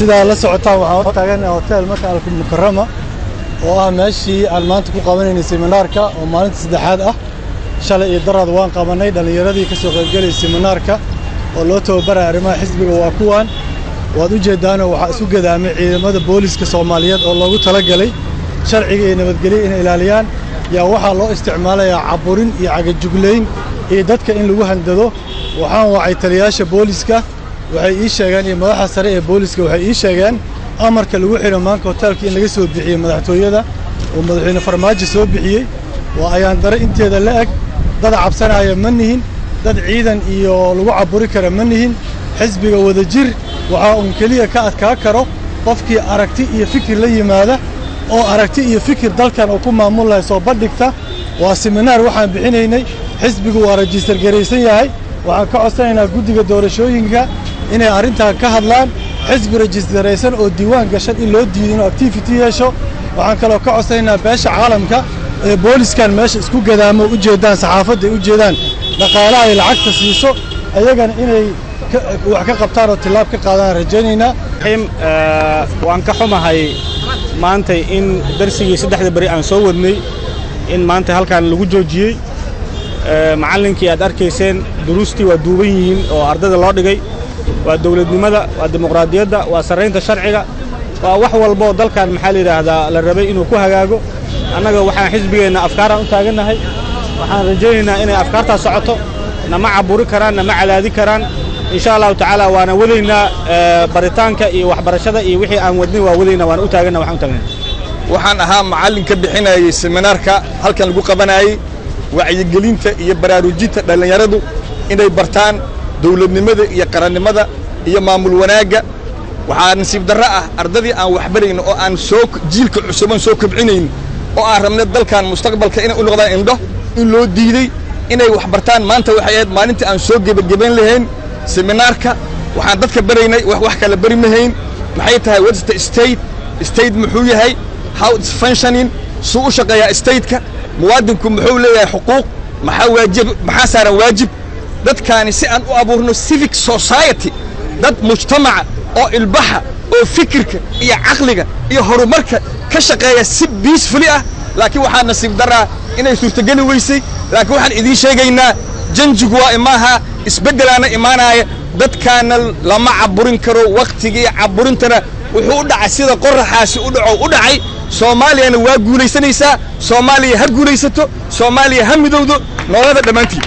sida la socotaan waxaan taagan hotel Maka Al-Mukarrama oo ah meeshii aan maanta ku qabanaynay seminaarka oo maalinta saddexaad ah shalay iyo daraad waan qabanay dhalinyaradii ka soo qaybgalay seminaarka oo loo tababaray arrimaha xisbiga waa kuwan waad u jeedaan waxa isu gadaamay ciidamada booliska Soomaaliyeed oo loogu talagalay sharciga iyo nabadgelyo in ilaaliyaan yaa waxa loo isticmaalayaa caburin iyo cagajugleyn ee dadka in lagu handado waxaan wacay taliyaasha booliska waxay ii sheegeen in madaxda sare ee booliska waxay ii sheegeen amarka lagu xiro maanka hotelka in laga soo bixiyay madaxtooyada oo madaxweyne farmaajo soo bixiyay waa ayaan dare inteeda la eg dad cabsanaya ma nihin dad ciidan iyo lagu caburi kara ma nihin xisbiga wadajir waxa uu kaliya ka adkaa karo qofkii aragti iyo fikir la yimaada oo aragti iyo fikir dalkan oo ku maamulay soo bandhigta waa seminar waxaan bixinaynay xisbigu waa register gareysan yahay waxaan ka codsanaynaa guddiga doorashooyinka inay arrintan ka hadlaan xisbi registeraysan oo diiwaan gashan in loo diido inuu activity yeesho waxaan kaloo ka codsanaynaa beesha caalamka ee booliskan meesha isku gadaamo u jeedaan saxaafadda u jeedaan dhaqaalaha ay lacagta siiso ayagana inay wax ka qabtaan oo tilaab ka qaadaan rajaynaynaa waan ka xumahay maanta in darsigii saddexda bari aan soo wadnay in maanta halkan lagu joojiyay macallinkii aad arkayseen duruustii waa duuban yihiin oo ardayda loo dhigay waa dawladnimada waa dimuqraadiyadda waa sarreynta sharciga waa wax walba oo dalkan maxaa la yiraahdaa la rabay inuu ku hagaago annaga waxaan xisbigeena afkaar aan u taaganahay waxaan rajaynaynaa inay afkaartaas socoto nama caburi karaan nama cadaadi karaan insha Allah ta'ala waana wadaynaa baritaanka iyo waxbarashada iyo wixii aan wadnay waa wadaynaa waan u taaganahay waxaan ahaa macallin ka bixinayay seminaarka halkan lagu qabanayay wacyigelinta iyo baraarujinta dhalinyaradu inay bartaan dawladnimada iyo qarannimada iyo maamul wanaaga waxaa nasiib darro ah ardadii aan waxbarayno oo aan soo jiilka cusub soo kobcinayn oo aan rabnay dalkan mustaqbalka inay u noqdaan indho in loo diiday inay wax bartaan maanta waxay ahayd maalintii aan soo gabagabayn lahayn seminaarka waxaan dadka baraynay wax kala bari mahayn maxay tahay what's the state muxuu yahay how it's functioning suu u shaqeeyaa stateka muwaadinku muxuu leeyahay xuquuq maxaa saaran waajib dadkaani si aan u abuurno civic society dad mujtamaca oo ilbaxa oo fikirka iyo caqliga iyo horumarka ka shaqeeya si peacefully ah laakiin waxaa nasiib daraa inay suurtageli weysay laakiin waxaan idiin sheegaynaa janjigu waa imaaha isbeddelaana imaanaya dadkaana lama caburin karo waqtigii caburintana wuxuu u dhacay sida qoraxaasi u dhaco u dhacay Soomaaliyana waa guulaysanaysaa Soomaaliya ha guulaysato Soomaaliya ha midowdo noloda dhamaantii